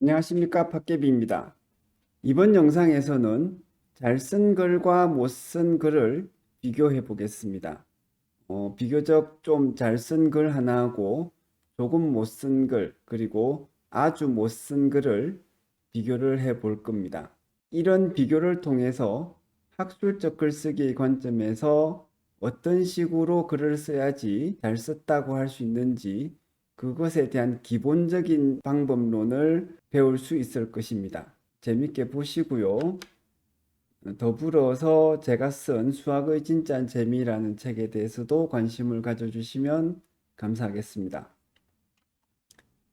안녕하십니까, 팟개비입니다. 이번 영상에서는 잘 쓴 글과 못 쓴 글을 비교해 보겠습니다. 비교적 좀 잘 쓴 글 하나하고 조금 못 쓴 글, 그리고 아주 못 쓴 글을 비교를 해 볼 겁니다. 이런 비교를 통해서 학술적 글쓰기의 관점에서 어떤 식으로 글을 써야지 잘 썼다고 할 수 있는지 그것에 대한 기본적인 방법론을 배울 수 있을 것입니다. 재밌게 보시고요. 더불어서 제가 쓴 수학의 진짜 재미라는 책에 대해서도 관심을 가져주시면 감사하겠습니다.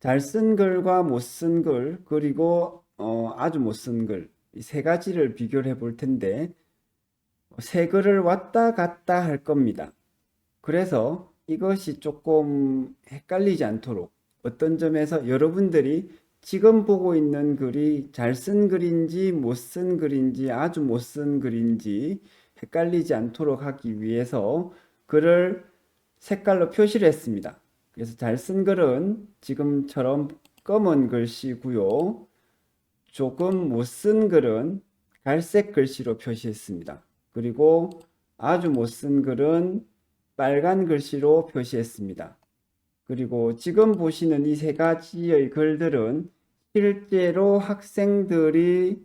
잘 쓴 글과 못 쓴 글, 그리고 아주 못 쓴 글, 이 세 가지를 비교를 해볼 텐데 세 글을 왔다 갔다 할 겁니다. 그래서 이것이 조금 헷갈리지 않도록 어떤 점에서 여러분들이 지금 보고 있는 글이 잘 쓴 글인지 못 쓴 글인지 아주 못 쓴 글인지 헷갈리지 않도록 하기 위해서 글을 색깔로 표시를 했습니다. 그래서 잘 쓴 글은 지금처럼 검은 글씨고요. 조금 못 쓴 글은 갈색 글씨로 표시했습니다. 그리고 아주 못 쓴 글은 빨간 글씨로 표시했습니다. 그리고 지금 보시는 이 세 가지의 글들은 실제로 학생들이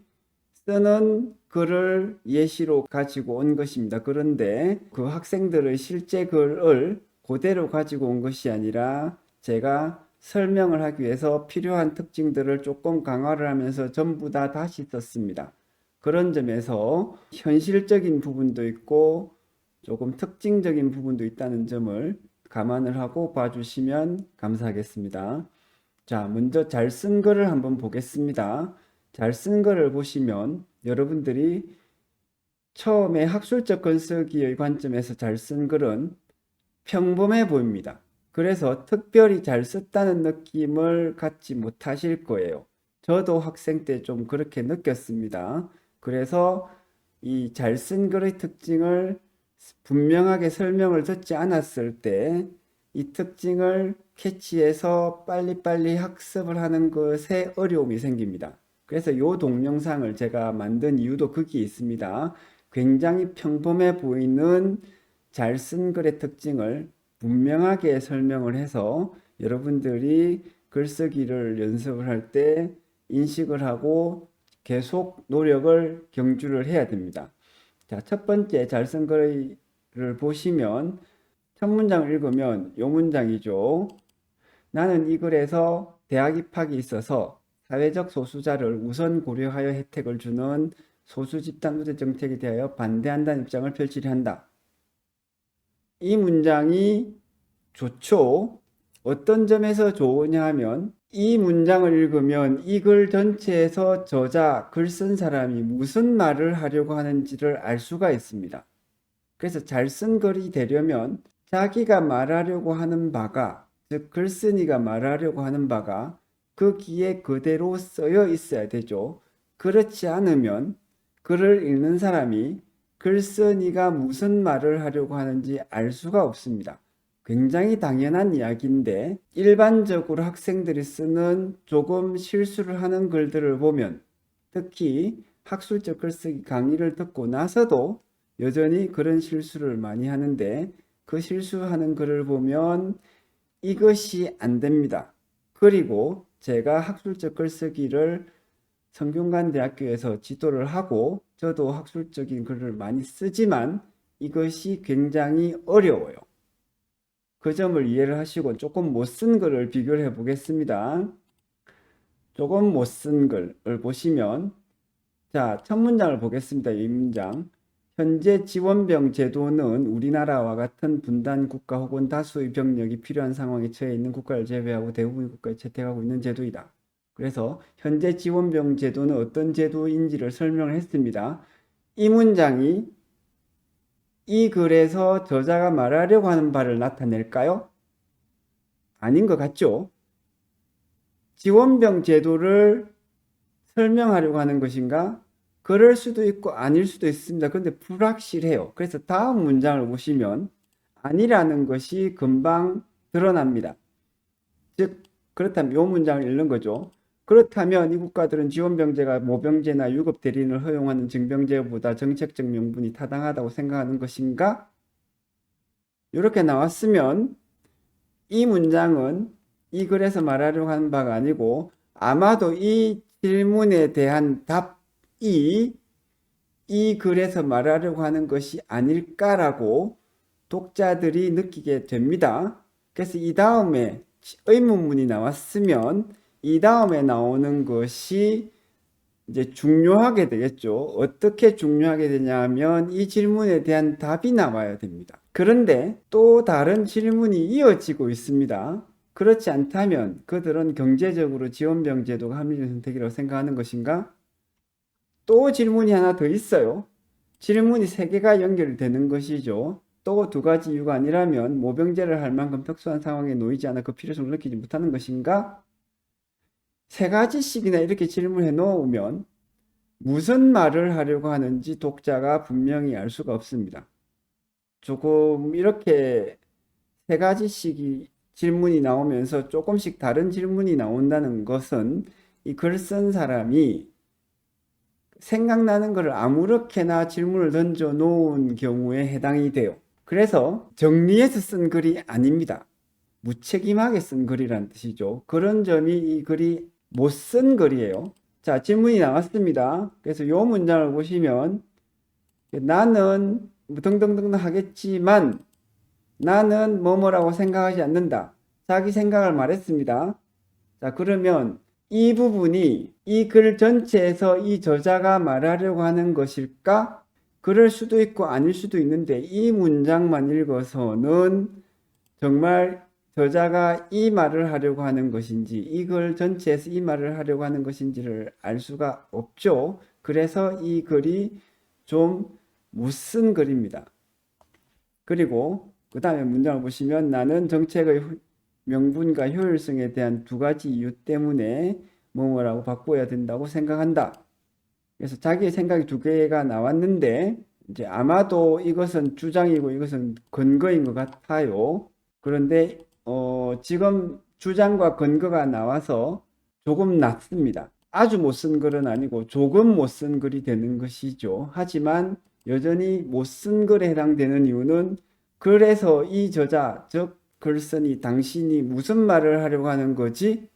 쓰는 글을 예시로 가지고 온 것입니다. 그런데 그 학생들의 실제 글을 그대로 가지고 온 것이 아니라 제가 설명을 하기 위해서 필요한 특징들을 조금 강화를 하면서 전부 다 다시 썼습니다. 그런 점에서 현실적인 부분도 있고 조금 특징적인 부분도 있다는 점을 감안을 하고 봐주시면 감사하겠습니다. 자, 먼저 잘 쓴 글을 한번 보겠습니다. 잘 쓴 글을 보시면 여러분들이 처음에 학술적 글쓰기의 관점에서 잘 쓴 글은 평범해 보입니다. 그래서 특별히 잘 썼다는 느낌을 갖지 못하실 거예요. 저도 학생 때 좀 그렇게 느꼈습니다. 그래서 이 잘 쓴 글의 특징을 분명하게 설명을 듣지 않았을 때 이 특징을 캐치해서 빨리빨리 학습을 하는 것에 어려움이 생깁니다. 그래서 이 동영상을 제가 만든 이유도 거기에 있습니다. 굉장히 평범해 보이는 잘 쓴 글의 특징을 분명하게 설명을 해서 여러분들이 글쓰기를 연습을 할 때 인식을 하고 계속 노력을 경주를 해야 됩니다. 자, 첫 번째 잘 쓴 글을 보시면 첫 문장을 읽으면 이 문장이죠. 나는 이 글에서 대학 입학이 있어서 사회적 소수자를 우선 고려하여 혜택을 주는 소수 집단 우대 정책에 대하여 반대한다는 입장을 펼치려 한다. 이 문장이 좋죠. 어떤 점에서 좋으냐 하면 이 문장을 읽으면 이 글 전체에서 저자, 글 쓴 사람이 무슨 말을 하려고 하는지를 알 수가 있습니다. 그래서 잘 쓴 글이 되려면 자기가 말하려고 하는 바가, 즉 글쓴이가 말하려고 하는 바가 그 귀에 그대로 쓰여 있어야 되죠. 그렇지 않으면 글을 읽는 사람이 글쓴이가 무슨 말을 하려고 하는지 알 수가 없습니다. 굉장히 당연한 이야기인데 일반적으로 학생들이 쓰는 조금 실수를 하는 글들을 보면 특히 학술적 글쓰기 강의를 듣고 나서도 여전히 그런 실수를 많이 하는데 그 실수하는 글을 보면 이것이 안 됩니다. 그리고 제가 학술적 글쓰기를 성균관대학교에서 지도를 하고 저도 학술적인 글을 많이 쓰지만 이것이 굉장히 어려워요. 그 점을 이해를 하시고 조금 못 쓴 글을 비교를 해 보겠습니다. 조금 못 쓴 글을 보시면 자, 첫 문장을 보겠습니다. 이 문장. 현재 지원병 제도는 우리나라와 같은 분단 국가 혹은 다수의 병력이 필요한 상황에 처해 있는 국가를 제외하고 대부분의 국가에 채택하고 있는 제도이다. 그래서 현재 지원병 제도는 어떤 제도인지를 설명을 했습니다. 이 문장이 이 글에서 저자가 말하려고 하는 바를 나타낼까요? 아닌 것 같죠? 지원병 제도를 설명하려고 하는 것인가? 그럴 수도 있고 아닐 수도 있습니다. 그런데 불확실해요. 그래서 다음 문장을 보시면 아니라는 것이 금방 드러납니다. 즉 그렇다면 이 문장을 읽는 거죠. 그렇다면 이 국가들은 지원병제가 모병제나 유급대리인을 허용하는 징병제보다 정책적 명분이 타당하다고 생각하는 것인가? 이렇게 나왔으면 이 문장은 이 글에서 말하려고 하는 바가 아니고 아마도 이 질문에 대한 답이 이 글에서 말하려고 하는 것이 아닐까라고 독자들이 느끼게 됩니다. 그래서 이 다음에 의문문이 나왔으면 이 다음에 나오는 것이 이제 중요하게 되겠죠. 어떻게 중요하게 되냐면 이 질문에 대한 답이 나와야 됩니다. 그런데 또 다른 질문이 이어지고 있습니다. 그렇지 않다면 그들은 경제적으로 지원병 제도가 합리적인 선택이라고 생각하는 것인가? 또 질문이 하나 더 있어요. 질문이 세 개가 연결되는 것이죠. 또 두 가지 이유가 아니라면 모병제를 할 만큼 특수한 상황에 놓이지 않아 그 필요성을 느끼지 못하는 것인가? 세 가지씩이나 이렇게 질문해 놓으면 무슨 말을 하려고 하는지 독자가 분명히 알 수가 없습니다. 조금 이렇게 세 가지씩 질문이 나오면서 조금씩 다른 질문이 나온다는 것은 이 글 쓴 사람이 생각나는 것을 아무렇게나 질문을 던져 놓은 경우에 해당이 돼요. 그래서 정리해서 쓴 글이 아닙니다. 무책임하게 쓴 글이란 뜻이죠. 그런 점이 이 글이 못 쓴 글이에요. 자, 질문이 나왔습니다. 그래서 이 문장을 보시면 나는 등등등 하겠지만 나는 뭐뭐라고 생각하지 않는다. 자기 생각을 말했습니다. 자, 그러면 이 부분이 이 글 전체에서 이 저자가 말하려고 하는 것일까? 그럴 수도 있고 아닐 수도 있는데 이 문장만 읽어서는 정말 저자가 이 말을 하려고 하는 것인지 이 글 전체에서 이 말을 하려고 하는 것인지를 알 수가 없죠. 그래서 이 글이 좀 못 쓴 글입니다. 그리고 그 다음에 문장을 보시면 나는 정책의 명분과 효율성에 대한 두 가지 이유 때문에 뭐뭐라고 바꿔야 된다고 생각한다. 그래서 자기의 생각이 두 개가 나왔는데 이제 아마도 이것은 주장이고 이것은 근거인 것 같아요. 그런데 지금 주장과 근거가 나와서 조금 낮습니다. 아주 못 쓴 글은 아니고 조금 못 쓴 글이 되는 것이죠. 하지만 여전히 못 쓴 글에 해당되는 이유는 그래서 이 저자, 즉 글쓴이 당신이 무슨 말을 하려고 하는 거지?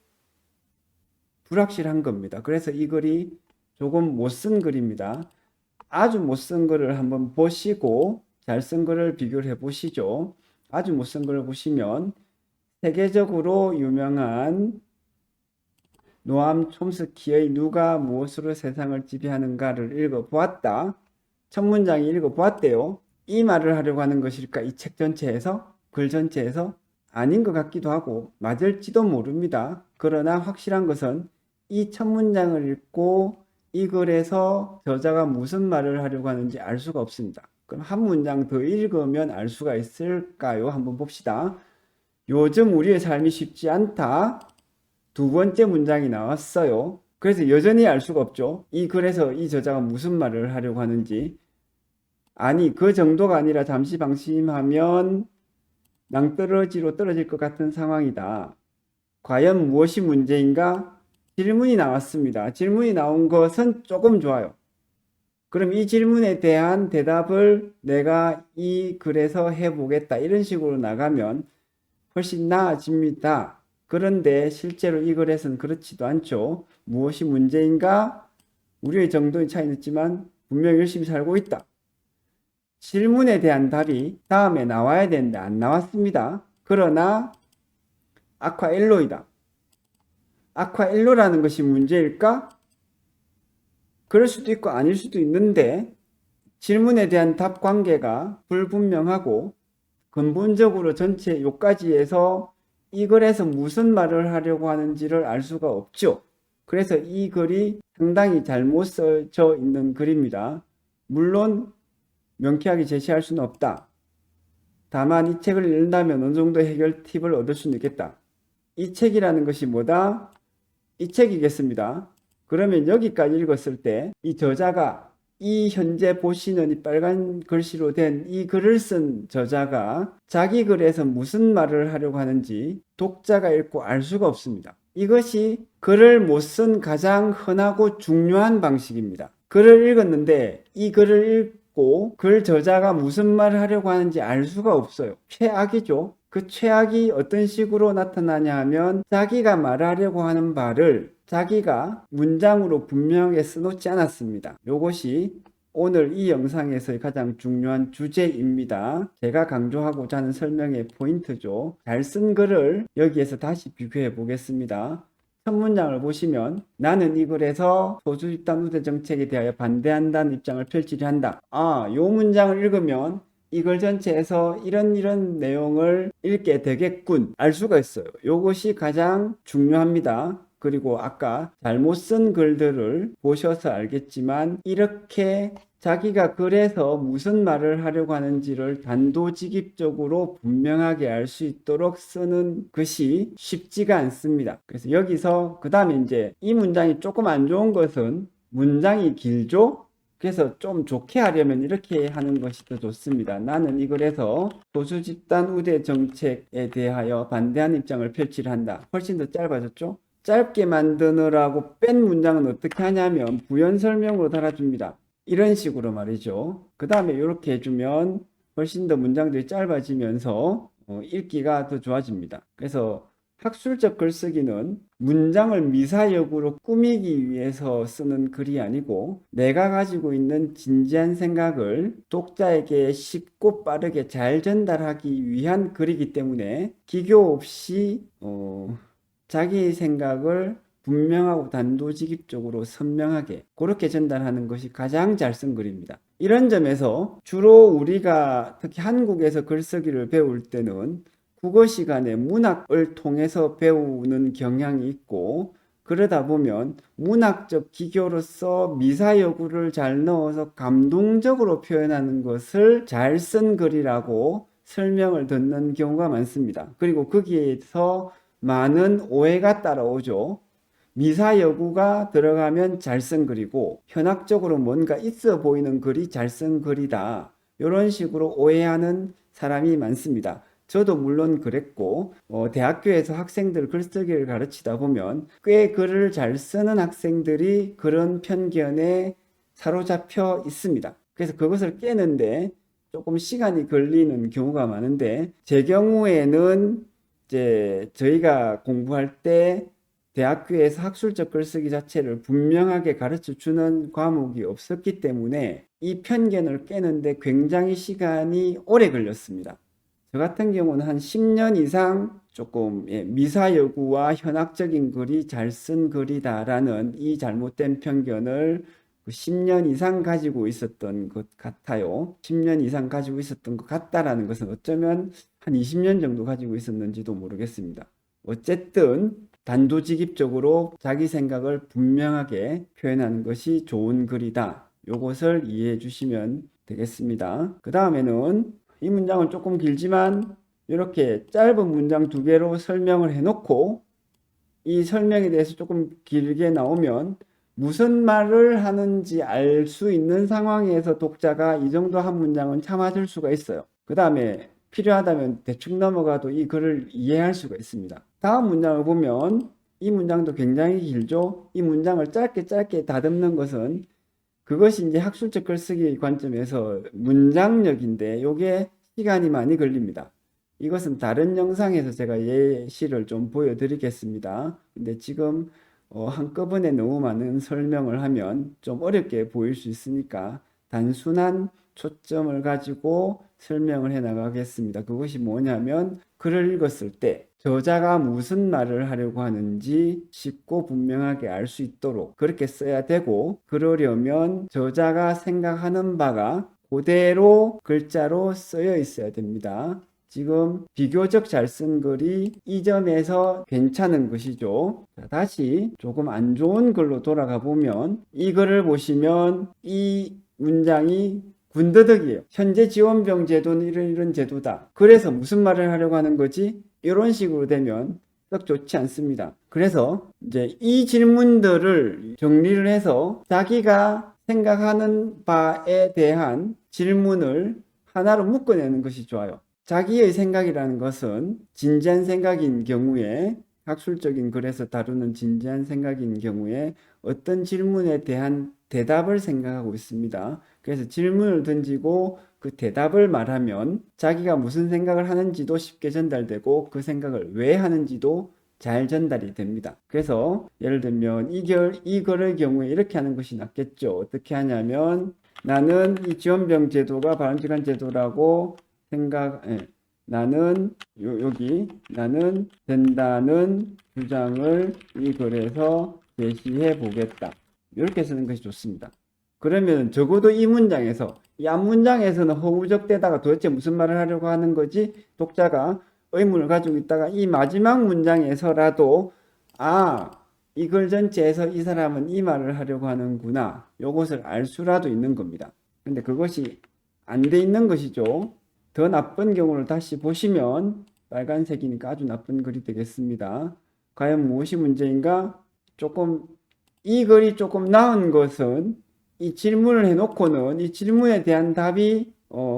불확실한 겁니다. 그래서 이 글이 조금 못 쓴 글입니다. 아주 못 쓴 글을 한번 보시고 잘 쓴 글을 비교를 해 보시죠. 아주 못 쓴 글을 보시면 세계적으로 유명한 노암 촘스키의 누가 무엇으로 세상을 지배하는가를 읽어보았다. 첫 문장이 읽어보았대요. 이 말을 하려고 하는 것일까? 이 책 전체에서? 글 전체에서? 아닌 것 같기도 하고 맞을지도 모릅니다. 그러나 확실한 것은 이 첫 문장을 읽고 이 글에서 저자가 무슨 말을 하려고 하는지 알 수가 없습니다. 그럼 한 문장 더 읽으면 알 수가 있을까요? 한번 봅시다. 요즘 우리의 삶이 쉽지 않다. 두 번째 문장이 나왔어요. 그래서 여전히 알 수가 없죠. 이 글에서 이 저자가 무슨 말을 하려고 하는지. 아니, 그 정도가 아니라 잠시 방심하면 낭떠러지로 떨어질 것 같은 상황이다. 과연 무엇이 문제인가? 질문이 나왔습니다. 질문이 나온 것은 조금 좋아요. 그럼 이 질문에 대한 대답을 내가 이 글에서 해보겠다. 이런 식으로 나가면 훨씬 나아집니다. 그런데 실제로 이 글에서는 그렇지도 않죠. 무엇이 문제인가? 우리의 정도의 차이는 있지만 분명히 열심히 살고 있다. 질문에 대한 답이 다음에 나와야 되는데 안 나왔습니다. 그러나 아쿠아엘로이다. 아쿠아엘로라는 것이 문제일까? 그럴 수도 있고 아닐 수도 있는데 질문에 대한 답 관계가 불분명하고 근본적으로 전체 요까지에서 이 글에서 무슨 말을 하려고 하는지를 알 수가 없죠. 그래서 이 글이 상당히 잘못 써져 있는 글입니다. 물론 명쾌하게 제시할 수는 없다. 다만 이 책을 읽는다면 어느 정도 해결 팁을 얻을 수는 있겠다. 이 책이라는 것이 뭐다? 이 책이겠습니다. 그러면 여기까지 읽었을 때 이 저자가 이 현재 보시는 이 빨간 글씨로 된 이 글을 쓴 저자가 자기 글에서 무슨 말을 하려고 하는지 독자가 읽고 알 수가 없습니다. 이것이 글을 못 쓴 가장 흔하고 중요한 방식입니다. 글을 읽었는데 이 글을 읽고 글 저자가 무슨 말을 하려고 하는지 알 수가 없어요. 최악이죠. 그 최악이 어떤 식으로 나타나냐 하면 자기가 말하려고 하는 바를 자기가 문장으로 분명하게 써놓지 않았습니다. 이것이 오늘 이 영상에서의 가장 중요한 주제입니다. 제가 강조하고자 하는 설명의 포인트죠. 잘 쓴 글을 여기에서 다시 비교해 보겠습니다. 첫 문장을 보시면 나는 이 글에서 소수 집단 우대 정책에 대하여 반대한다는 입장을 펼치려 한다. 이 문장을 읽으면 이 글 전체에서 이런 내용을 읽게 되겠군 알 수가 있어요. 이것이 가장 중요합니다. 그리고 아까 잘못 쓴 글들을 보셔서 알겠지만 이렇게 자기가 글에서 무슨 말을 하려고 하는지를 단도직입적으로 분명하게 알 수 있도록 쓰는 것이 쉽지가 않습니다. 그래서 여기서 그 다음에 이제 이 문장이 조금 안 좋은 것은 문장이 길죠? 그래서 좀 좋게 하려면 이렇게 하는 것이 더 좋습니다. 나는 이 글에서 소수 집단 우대 정책에 대하여 반대하는 입장을 표시를 한다. 훨씬 더 짧아졌죠? 짧게 만드느라고 뺀 문장은 어떻게 하냐면 부연 설명으로 달아줍니다. 이런 식으로 말이죠. 그 다음에 이렇게 해주면 훨씬 더 문장들이 짧아지면서 읽기가 더 좋아집니다. 그래서 학술적 글쓰기는 문장을 미사역으로 꾸미기 위해서 쓰는 글이 아니고 내가 가지고 있는 진지한 생각을 독자에게 쉽고 빠르게 잘 전달하기 위한 글이기 때문에 기교 없이 자기 생각을 분명하고 단도직입적으로 선명하게 그렇게 전달하는 것이 가장 잘 쓴 글입니다. 이런 점에서 주로 우리가 특히 한국에서 글쓰기를 배울 때는 국어 시간에 문학을 통해서 배우는 경향이 있고 그러다 보면 문학적 기교로서 미사여구를 잘 넣어서 감동적으로 표현하는 것을 잘 쓴 글이라고 설명을 듣는 경우가 많습니다. 그리고 거기에서 많은 오해가 따라오죠. 미사여구가 들어가면 잘 쓴 글이고 현학적으로 뭔가 있어 보이는 글이 잘 쓴 글이다. 이런 식으로 오해하는 사람이 많습니다. 저도 물론 그랬고 대학교에서 학생들 글쓰기를 가르치다 보면 꽤 글을 잘 쓰는 학생들이 그런 편견에 사로잡혀 있습니다. 그래서 그것을 깨는데 조금 시간이 걸리는 경우가 많은데 제 경우에는 이제 저희가 공부할 때 대학교에서 학술적 글쓰기 자체를 분명하게 가르쳐 주는 과목이 없었기 때문에 이 편견을 깨는데 굉장히 시간이 오래 걸렸습니다. 저 같은 경우는 한 10년 이상 조금 미사여구와 현학적인 글이 잘 쓴 글이다라는 이 잘못된 편견을 10년 이상 가지고 있었던 것 같아요. 10년 이상 가지고 있었던 것 같다라는 것은 어쩌면 한 20년 정도 가지고 있었는지도 모르겠습니다. 어쨌든 단도직입적으로 자기 생각을 분명하게 표현하는 것이 좋은 글이다. 요것을 이해해 주시면 되겠습니다. 그 다음에는 이 문장은 조금 길지만 이렇게 짧은 문장 두 개로 설명을 해놓고 이 설명에 대해서 조금 길게 나오면 무슨 말을 하는지 알 수 있는 상황에서 독자가 이 정도 한 문장은 참아줄 수가 있어요. 그 다음에 필요하다면 대충 넘어가도 이 글을 이해할 수가 있습니다. 다음 문장을 보면 이 문장도 굉장히 길죠. 이 문장을 짧게 다듬는 것은 그것이 이제 학술적 글쓰기 관점에서 문장력인데 이게 시간이 많이 걸립니다. 이것은 다른 영상에서 제가 예시를 좀 보여드리겠습니다. 근데 지금 한꺼번에 너무 많은 설명을 하면 좀 어렵게 보일 수 있으니까 단순한 초점을 가지고 설명을 해 나가겠습니다. 그것이 뭐냐면 글을 읽었을 때 저자가 무슨 말을 하려고 하는지 쉽고 분명하게 알 수 있도록 그렇게 써야 되고 그러려면 저자가 생각하는 바가 그대로 글자로 쓰여 있어야 됩니다. 지금 비교적 잘 쓴 글이 이 점에서 괜찮은 것이죠. 자, 다시 조금 안 좋은 글로 돌아가 보면 이 글을 보시면 이 문장이 군더더기예요. 현재 지원병 제도는 이런 제도다. 그래서 무슨 말을 하려고 하는 거지? 이런 식으로 되면 썩 좋지 않습니다. 그래서 이제 이 질문들을 정리를 해서 자기가 생각하는 바에 대한 질문을 하나로 묶어내는 것이 좋아요. 자기의 생각이라는 것은 진지한 생각인 경우에 학술적인 글에서 다루는 진지한 생각인 경우에 어떤 질문에 대한 대답을 생각하고 있습니다. 그래서 질문을 던지고 그 대답을 말하면 자기가 무슨 생각을 하는지도 쉽게 전달되고 그 생각을 왜 하는지도 잘 전달이 됩니다. 그래서 예를 들면 이거의 경우에 이렇게 하는 것이 낫겠죠. 어떻게 하냐면 나는 이 지원병 제도가 바람직한 제도라고 나는 여기 나는 된다는 주장을 이 글에서 제시해 보겠다. 이렇게 쓰는 것이 좋습니다. 그러면 적어도 이 문장에서 이 앞문장에서는 허우적대다가 도대체 무슨 말을 하려고 하는 거지? 독자가 의문을 가지고 있다가 이 마지막 문장에서라도 이 글 전체에서 이 사람은 이 말을 하려고 하는구나. 요것을 알 수라도 있는 겁니다. 근데 그것이 안 돼 있는 것이죠. 더 나쁜 경우를 다시 보시면 빨간색이니까 아주 나쁜 글이 되겠습니다. 과연 무엇이 문제인가? 이 글이 조금 나은 것은 이 질문을 해놓고는 이 질문에 대한 답이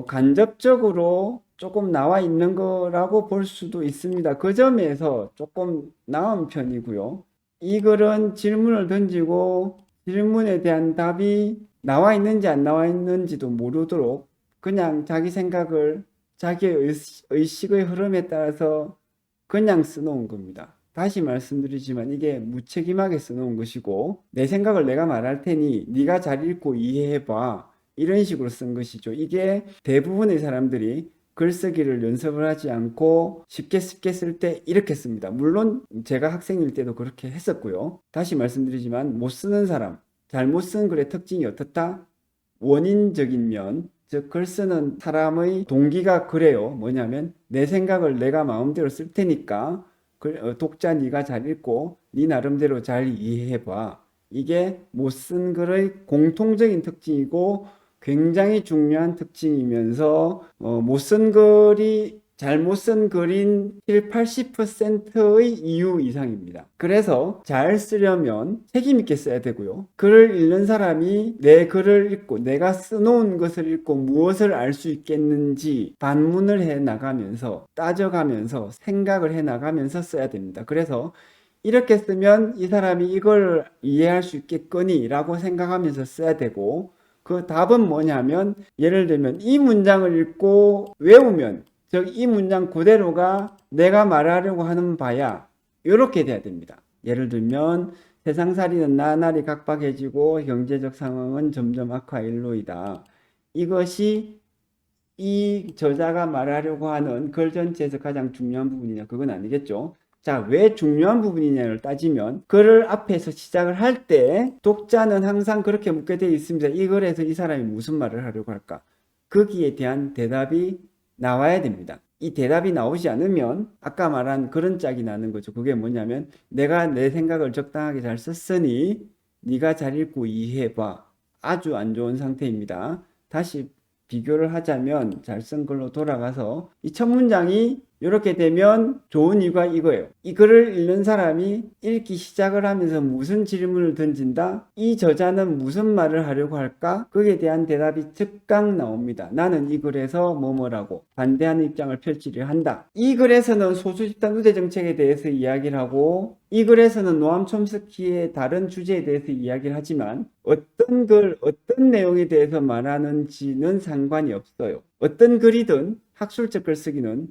간접적으로 조금 나와 있는 거라고 볼 수도 있습니다. 그 점에서 조금 나은 편이고요. 이 글은 질문을 던지고 질문에 대한 답이 나와 있는지 안 나와 있는지도 모르도록 그냥 자기 생각을 자기의 의식의 흐름에 따라서 그냥 써놓은 겁니다. 다시 말씀드리지만 이게 무책임하게 써놓은 것이고 내 생각을 내가 말할 테니 네가 잘 읽고 이해해봐. 이런 식으로 쓴 것이죠. 이게 대부분의 사람들이 글쓰기를 연습을 하지 않고 쉽게 쓸 때 이렇게 씁니다. 물론 제가 학생일 때도 그렇게 했었고요. 다시 말씀드리지만 못 쓰는 사람, 잘못 쓴 글의 특징이 어떻다? 원인적인 면, 즉 글 쓰는 사람의 동기가 그래요. 뭐냐면 내 생각을 내가 마음대로 쓸 테니까 독자 네가 잘 읽고 네 나름대로 잘 이해해봐. 이게 못 쓴 글의 공통적인 특징이고 굉장히 중요한 특징이면서 못 쓴 글이 잘못 쓴 글인 7, 80%의 이유 이상입니다. 그래서 잘 쓰려면 책임 있게 써야 되고요. 글을 읽는 사람이 내 글을 읽고 내가 써놓은 것을 읽고 무엇을 알 수 있겠는지 반문을 해 나가면서 따져가면서 생각을 해 나가면서 써야 됩니다. 그래서 이렇게 쓰면 이 사람이 이걸 이해할 수 있겠거니 라고 생각하면서 써야 되고 그 답은 뭐냐면 예를 들면 이 문장을 읽고 외우면 즉 이 문장 그대로가 내가 말하려고 하는 바야 이렇게 돼야 됩니다. 예를 들면 세상살이는 나날이 각박해지고 경제적 상황은 점점 악화일로이다. 이것이 이 저자가 말하려고 하는 글 전체에서 가장 중요한 부분이냐? 그건 아니겠죠. 자, 왜 중요한 부분이냐를 따지면 글을 앞에서 시작을 할 때 독자는 항상 그렇게 묻게 되어 있습니다. 이 글에서 이 사람이 무슨 말을 하려고 할까? 거기에 대한 대답이 나와야 됩니다. 이 대답이 나오지 않으면 아까 말한 그런 짝이 나는 거죠. 그게 뭐냐면 내가 내 생각을 적당하게 잘 썼으니 네가 잘 읽고 이해해봐. 아주 안 좋은 상태입니다. 다시 비교를 하자면 잘 쓴 글로 돌아가서 이 첫 문장이 이렇게 되면 좋은 이유가 이거예요. 이 글을 읽는 사람이 읽기 시작을 하면서 무슨 질문을 던진다? 이 저자는 무슨 말을 하려고 할까? 거기에 대한 대답이 즉각 나옵니다. 나는 이 글에서 뭐뭐라고 반대하는 입장을 펼치려 한다. 이 글에서는 소수집단 우대 정책에 대해서 이야기를 하고 이 글에서는 노암 촘스키의 다른 주제에 대해서 이야기를 하지만 어떤 글, 어떤 내용에 대해서 말하는지는 상관이 없어요. 어떤 글이든 학술적 글쓰기는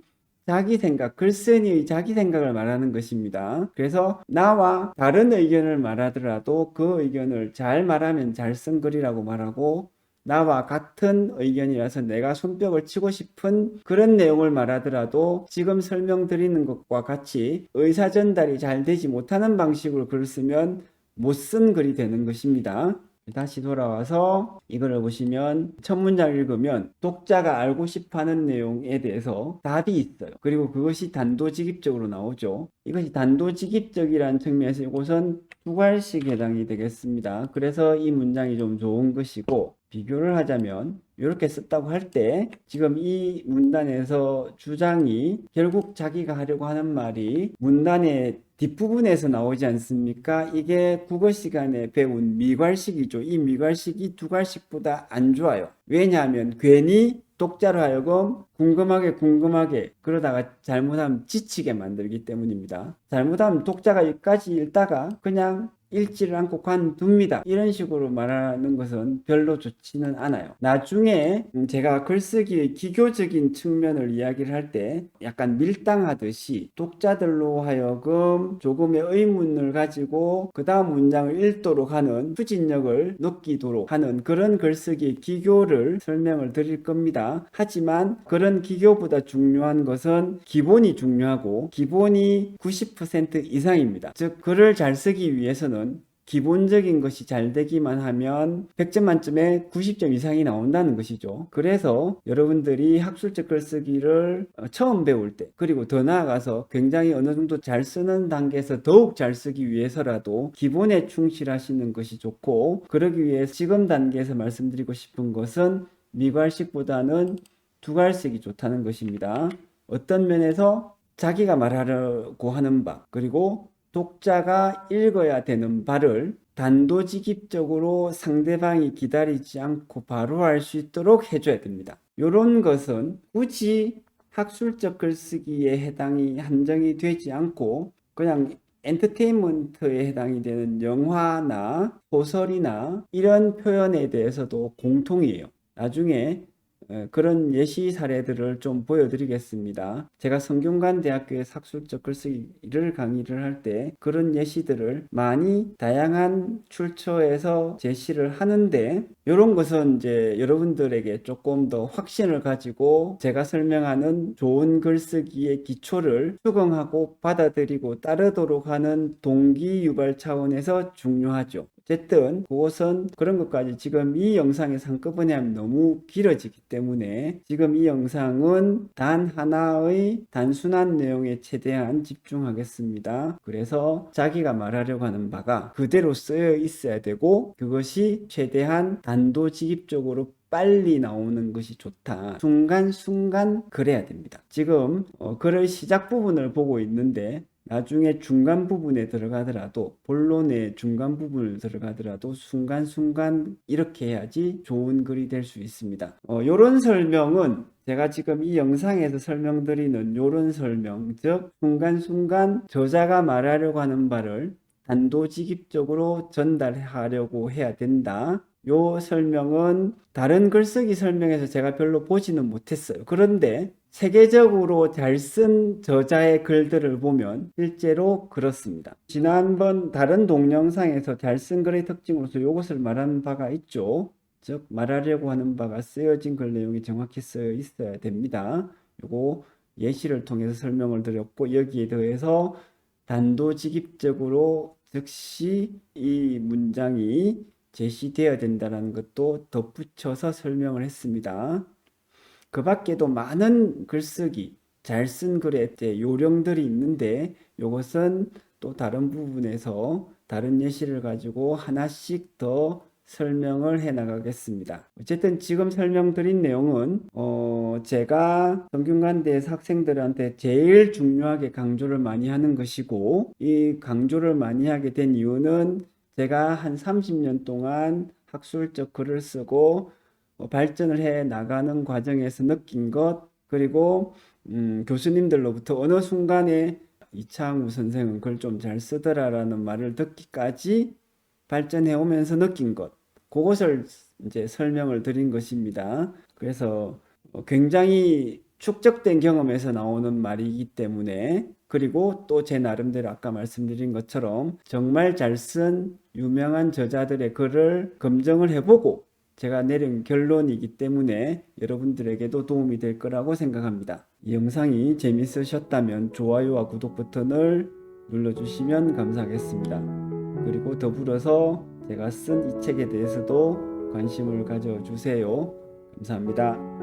자기 생각, 글쓴이의 자기 생각을 말하는 것입니다. 그래서 나와 다른 의견을 말하더라도 그 의견을 잘 말하면 잘 쓴 글이라고 말하고 나와 같은 의견이라서 내가 손뼉을 치고 싶은 그런 내용을 말하더라도 지금 설명드리는 것과 같이 의사 전달이 잘 되지 못하는 방식으로 글을 쓰면 못 쓴 글이 되는 것입니다. 다시 돌아와서 이거를 보시면 첫 문장을 읽으면 독자가 알고 싶어하는 내용에 대해서 답이 있어요. 그리고 그것이 단도직입적으로 나오죠. 이것이 단도직입적이라는 측면에서 이것은 두괄식 해당이 되겠습니다. 그래서 이 문장이 좀 좋은 것이고 비교를 하자면 이렇게 썼다고 할 때 지금 이 문단에서 주장이 결국 자기가 하려고 하는 말이 문단의 뒷부분에서 나오지 않습니까? 이게 국어 시간에 배운 미괄식이죠. 이 미괄식이 두괄식보다 안 좋아요. 왜냐하면 괜히 독자로 하여금 궁금하게 그러다가 잘못하면 지치게 만들기 때문입니다. 잘못하면 독자가 여기까지 읽다가 그냥 읽지를 않고 관둡니다. 이런 식으로 말하는 것은 별로 좋지는 않아요. 나중에 제가 글쓰기의 기교적인 측면을 이야기를 할 때 약간 밀당하듯이 독자들로 하여금 조금의 의문을 가지고 그 다음 문장을 읽도록 하는 추진력을 느끼도록 하는 그런 글쓰기 기교를 설명을 드릴 겁니다. 하지만 그런 기교보다 중요한 것은 기본이 중요하고 기본이 90% 이상입니다. 즉 글을 잘 쓰기 위해서는 기본적인 것이 잘 되기만 하면 100점 만점에 90점 이상이 나온다는 것이죠. 그래서 여러분들이 학술적 글쓰기를 처음 배울 때 그리고 더 나아가서 굉장히 어느 정도 잘 쓰는 단계에서 더욱 잘 쓰기 위해서라도 기본에 충실하시는 것이 좋고, 그러기 위해 지금 단계에서 말씀드리고 싶은 것은 미괄식보다는 두괄식이 좋다는 것입니다. 어떤 면에서 자기가 말하려고 하는 바 그리고 독자가 읽어야 되는 바를 단도직입적으로 상대방이 기다리지 않고 바로 할 수 있도록 해줘야 됩니다. 이런 것은 굳이 학술적 글쓰기에 한정이 되지 않고 그냥 엔터테인먼트에 해당이 되는 영화나 소설이나 이런 표현에 대해서도 공통이에요. 나중에 그런 예시 사례들을 좀 보여드리겠습니다. 제가 성균관대학교의 학술적 글쓰기를 강의를 할 때 그런 예시들을 많이 다양한 출처에서 제시를 하는데, 이런 것은 이제 여러분들에게 조금 더 확신을 가지고 제가 설명하는 좋은 글쓰기의 기초를 수긍하고 받아들이고 따르도록 하는 동기 유발 차원에서 중요하죠. 어쨌든 그것은 그런 것까지 지금 이 영상에서 한꺼번에 하면 너무 길어지기 때문에 지금 이 영상은 단 하나의 단순한 내용에 최대한 집중하겠습니다. 그래서 자기가 말하려고 하는 바가 그대로 쓰여 있어야 되고 그것이 최대한 단도직입적으로 빨리 나오는 것이 좋다. 순간순간 그래야 됩니다. 지금 글의 시작 부분을 보고 있는데 나중에 중간 부분에 들어가더라도, 본론의 중간 부분을 들어가더라도 순간순간 이렇게 해야지 좋은 글이 될 수 있습니다. 요런 설명은 제가 지금 이 영상에서 설명드리는 요런 설명, 즉 순간순간 저자가 말하려고 하는 바를 단도직입적으로 전달하려고 해야 된다. 요 설명은 다른 글쓰기 설명에서 제가 별로 보지는 못했어요. 그런데 세계적으로 잘 쓴 저자의 글들을 보면 실제로 그렇습니다. 지난번 다른 동영상에서 잘 쓴 글의 특징으로서 이것을 말하는 바가 있죠. 즉 말하려고 하는 바가 쓰여진 글 내용이 정확히 쓰여 있어야 됩니다. 요거 예시를 통해서 설명을 드렸고, 여기에 더해서 단도직입적으로 즉시 이 문장이 제시되어야 된다는 것도 덧붙여서 설명을 했습니다. 그 밖에도 많은 글쓰기, 잘 쓴 글의 요령들이 있는데 이것은 또 다른 부분에서 다른 예시를 가지고 하나씩 더 설명을 해 나가겠습니다. 어쨌든 지금 설명드린 내용은 제가 성균관대에서 학생들한테 제일 중요하게 강조를 많이 하는 것이고, 이 강조를 많이 하게 된 이유는 제가 한 30년 동안 학술적 글을 쓰고 발전을 해 나가는 과정에서 느낀 것, 그리고 교수님들로부터 어느 순간에 이창우 선생은 글 좀 잘 쓰더라라는 말을 듣기까지 발전해 오면서 느낀 것, 그것을 이제 설명을 드린 것입니다. 그래서 굉장히 축적된 경험에서 나오는 말이기 때문에, 그리고 또 제 나름대로 아까 말씀드린 것처럼 정말 잘 쓴 유명한 저자들의 글을 검증을 해보고 제가 내린 결론이기 때문에 여러분들에게도 도움이 될 거라고 생각합니다. 이 영상이 재밌으셨다면 좋아요와 구독 버튼을 눌러주시면 감사하겠습니다. 그리고 더불어서 제가 쓴 이 책에 대해서도 관심을 가져주세요. 감사합니다.